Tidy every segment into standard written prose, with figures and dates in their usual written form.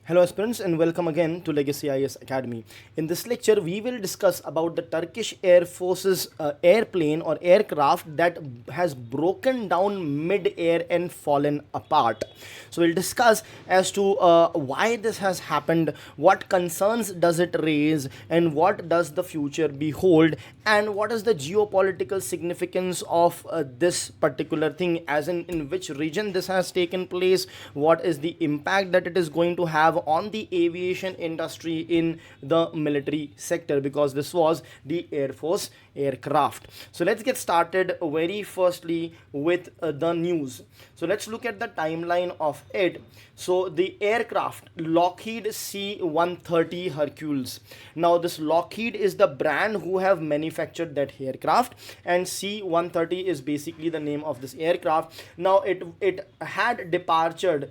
Hello aspirants and welcome again to Legacy IS Academy. In this lecture, we will discuss about the Turkish Air Forces airplane or aircraft that has broken down mid-air and fallen apart. So we'll discuss as to why this has happened, what concerns does it raise, and what does the future behold, and what is the geopolitical significance of this particular thing, as in which region this has taken place, what is the impact that it is going to have on the aviation industry in the military sector, because this was the Air Force aircraft. So let's get started very firstly with the news. So let's look at the timeline of it. So the aircraft Lockheed C-130 Hercules. Now this Lockheed is the brand who have manufactured that aircraft, and C-130 is basically the name of this aircraft. Now it had departed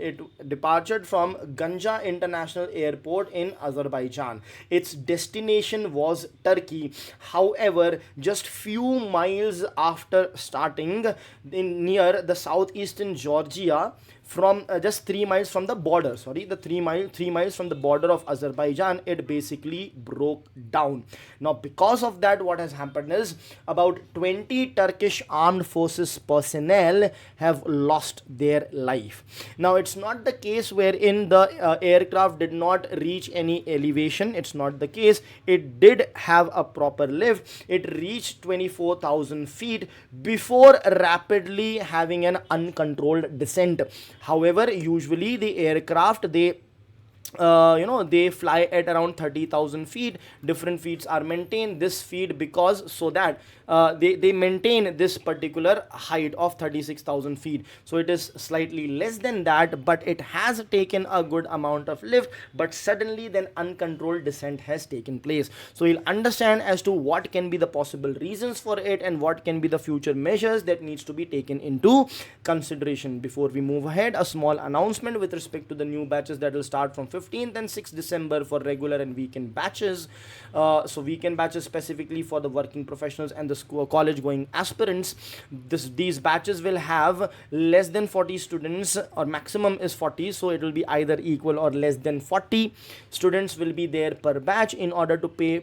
from Ganja International Airport in Azerbaijan. Its destination was Turkey. However, just few miles after starting in near the southeastern Georgia, from just 3 miles from the border, the 3 miles from the border of Azerbaijan, it basically broke down. Now because of that, what has happened is about 20 Turkish armed forces personnel have lost their life. Now it's not the case wherein the aircraft did not reach any elevation. It's not the case. It did have a proper lift. It reached 24,000 feet before rapidly having an uncontrolled descent. However, usually the aircraft, they fly at around 30,000 feet. Different feet are maintained this feet because so that they maintain this particular height of 36,000 feet. So it is slightly less than that, but it has taken a good amount of lift, but suddenly then uncontrolled descent has taken place. So you'll understand as to what can be the possible reasons for it and what can be the future measures that needs to be taken into consideration. Before we move ahead, a small announcement with respect to the new batches that will start from 15th and 6th December for regular and weekend batches. So weekend batches specifically for the working professionals and the school college going aspirants. These batches will have less than 40 students, or maximum is 40, so it will be either equal or less than 40 students will be there per batch in order to pay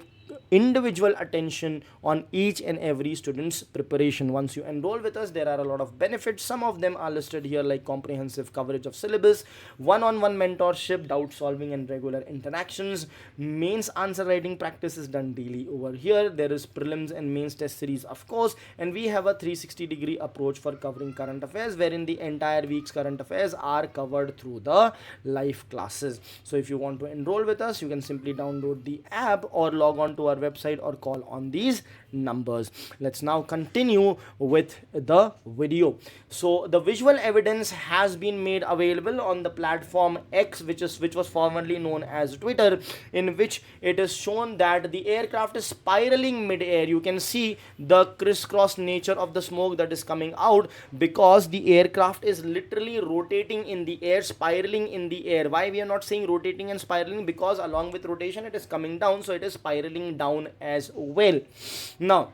individual attention on each and every student's preparation. Once you enroll with us, there are a lot of benefits. Some of them are listed here, like comprehensive coverage of syllabus, one-on-one mentorship, doubt solving and regular interactions. Mains answer writing practice is done daily over here. There is prelims and mains test series, of course, and we have a 360-degree approach for covering current affairs, wherein the entire week's current affairs are covered through the live classes. So if you want to enroll with us, you can simply download the app or log on to our website or call on these numbers. Let's now continue with the video. So the visual evidence has been made available on the platform X, which was formerly known as Twitter, in which it is shown that the aircraft is spiraling mid-air. You can see the crisscross nature of the smoke that is coming out because the aircraft is literally rotating in the air, spiraling in the air. Why we are not saying rotating and spiraling? Because along with rotation it is coming down, so it is spiraling down as well. Now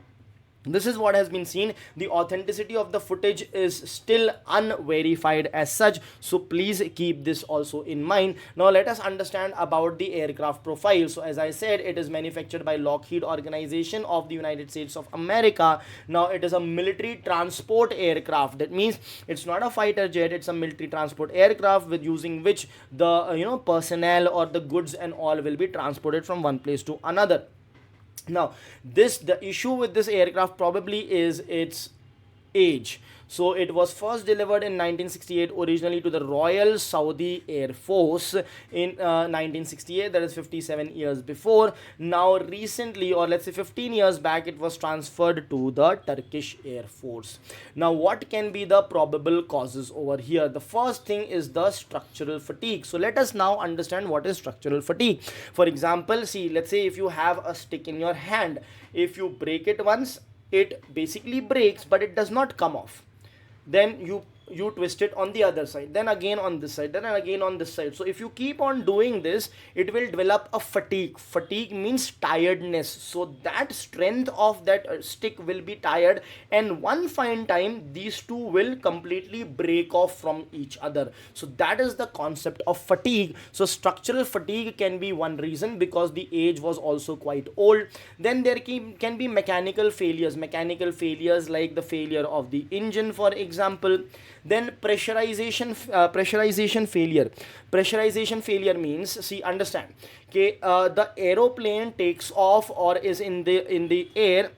this is what has been seen. The authenticity of the footage is still unverified as such, so please keep this also in mind. Now let us understand about the aircraft profile. So as I said, it is manufactured by Lockheed Organization of the United States of America. Now it is a military transport aircraft. That means it's not a fighter jet, it's a military transport aircraft with using which the personnel or the goods and all will be transported from one place to another. Now the issue with this aircraft probably is its age. So it was first delivered in 1968 originally to the Royal Saudi Air Force in 1968, that is 57 years before. Now recently, or let's say 15 years back, it was transferred to the Turkish Air Force. Now what can be the probable causes over here? The first thing is the structural fatigue. So let us now understand what is structural fatigue. For example, see, let's say if you have a stick in your hand, if you break it once, it basically breaks but it does not come off. Then you you twist it on the other side, then again on this side, then again on this side. So if you keep on doing this, it will develop a fatigue means tiredness. So that strength of that stick will be tired, and one fine time these two will completely break off from each other. So that is the concept of fatigue. So structural fatigue can be one reason, because the age was also quite old. Then there can be mechanical failures like the failure of the engine, for example. Then pressurization failure means, see, understand, okay, the aeroplane takes off or is in the air,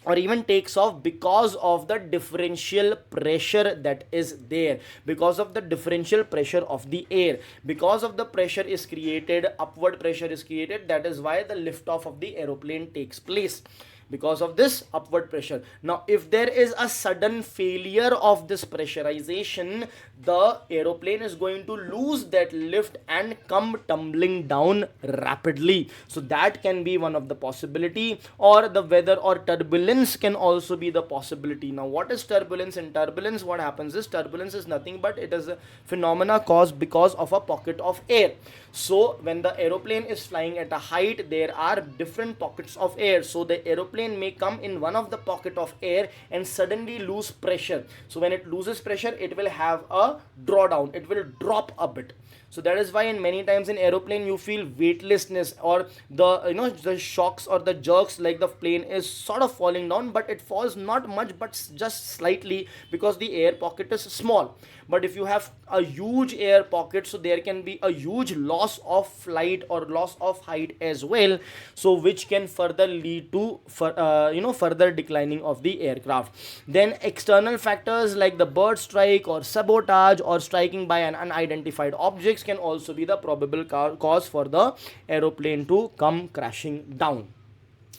or even takes off because of the differential pressure that is there, because of the differential pressure of the air, because of the pressure is created, upward pressure is created. That is why the lift off of the aeroplane takes place, because of this upward pressure. Now if there is a sudden failure of this pressurization, the aeroplane is going to lose that lift and come tumbling down rapidly. So that can be one of the possibility. Or the weather or turbulence can also be the possibility. Now what is turbulence? In turbulence, what happens is, turbulence is nothing but it is a phenomena caused because of a pocket of air. So when the aeroplane is flying at a height, there are different pockets of air. So the aeroplane may come in one of the pocket of air and suddenly lose pressure. So when it loses pressure, it will have a drawdown, it will drop a bit. So that is why in many times in aeroplane you feel weightlessness, or the shocks or the jerks, like the plane is sort of falling down, but it falls not much but just slightly, because the air pocket is small. But if you have a huge air pocket, so there can be a huge loss of flight or loss of height as well, so which can further lead to further declining of the aircraft. Then external factors like the bird strike or sabotage or striking by an unidentified objects can also be the probable cause for the aeroplane to come crashing down.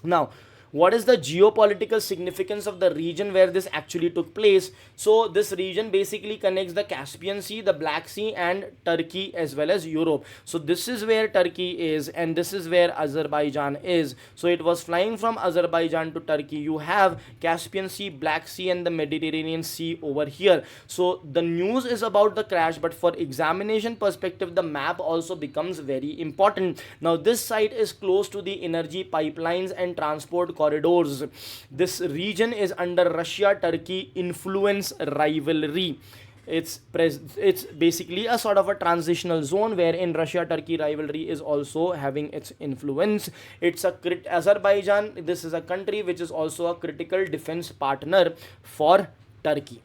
Now what is the geopolitical significance of the region where this actually took place? So this region basically connects the Caspian Sea, the Black Sea, and Turkey as well as Europe. So this is where Turkey is, and this is where Azerbaijan is. So it was flying from Azerbaijan to Turkey. You have Caspian Sea, Black Sea, and the Mediterranean Sea over here. So the news is about the crash, but for examination perspective, the map also becomes very important. Now this site is close to the energy pipelines and transport corridors. This region is under Russia-Turkey influence rivalry. It's basically a sort of a transitional zone wherein Russia-Turkey rivalry is also having its influence. It's Azerbaijan. This is a country which is also a critical defense partner for Turkey.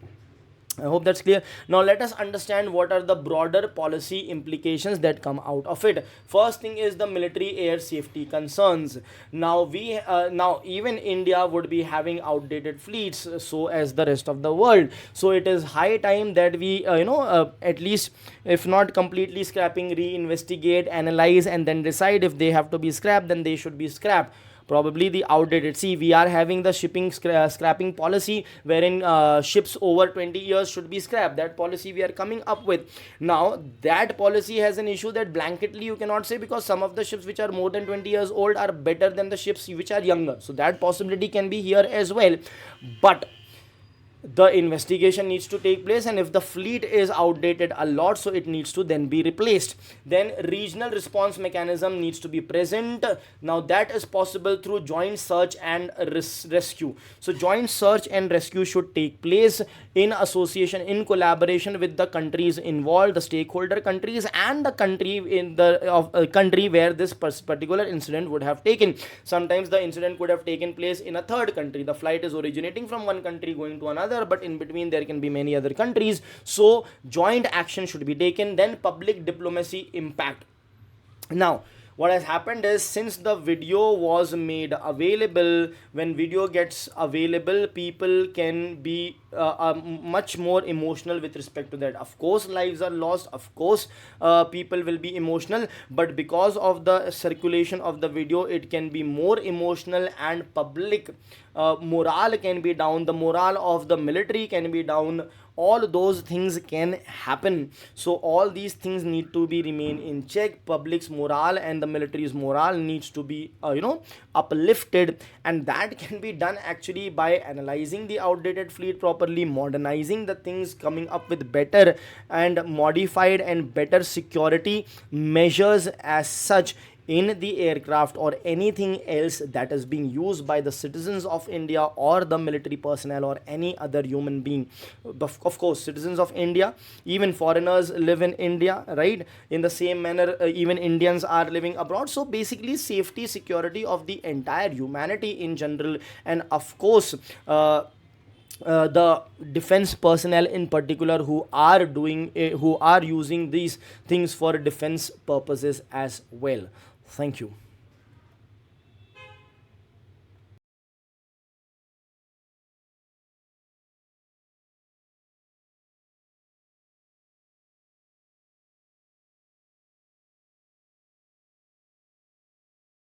I hope that's clear. Now let us understand what are the broader policy implications that come out of it. First thing is the military air safety concerns. Now even India would be having outdated fleets, so as the rest of the world. So it is high time that we at least, if not completely scrapping, reinvestigate, analyze, and then decide if they have to be scrapped, then they should be scrapped. Probably the outdated. See, we are having the shipping scrapping policy wherein ships over 20 years should be scrapped. That policy we are coming up with. Now that policy has an issue that blanketly you cannot say, because some of the ships which are more than 20 years old are better than the ships which are younger. So that possibility can be here as well. But the investigation needs to take place, and if the fleet is outdated a lot, so it needs to then be replaced. Then regional response mechanism needs to be present. Now that is possible through joint search and rescue. So joint search and rescue should take place in association, in collaboration with the countries involved, the stakeholder countries, and the country country where this particular incident would have taken. Sometimes the incident could have taken place in a third country. The flight is originating from one country going to another, but in between there can be many other countries. So joint action should be taken. Then public diplomacy impact. Now what has happened is, since the video was made available, when video gets available, people can be much more emotional with respect to that. Of course lives are lost, of course people will be emotional, but because of the circulation of the video, it can be more emotional, and public morale can be down, the morale of the military can be down. All those things can happen. So all these things need to be remain in check. Public's morale and the military's morale needs to be uplifted, and that can be done actually by analyzing the outdated fleet properly, properly, modernizing the things, coming up with better and modified and better security measures as such in the aircraft or anything else that is being used by the citizens of India or the military personnel or any other human being. Of course, citizens of India, even foreigners live in India, right? In the same manner, even Indians are living abroad. So basically, safety, security of the entire humanity in general, and of course, the defense personnel in particular who are doing who are using these things for defense purposes as well. Thank you.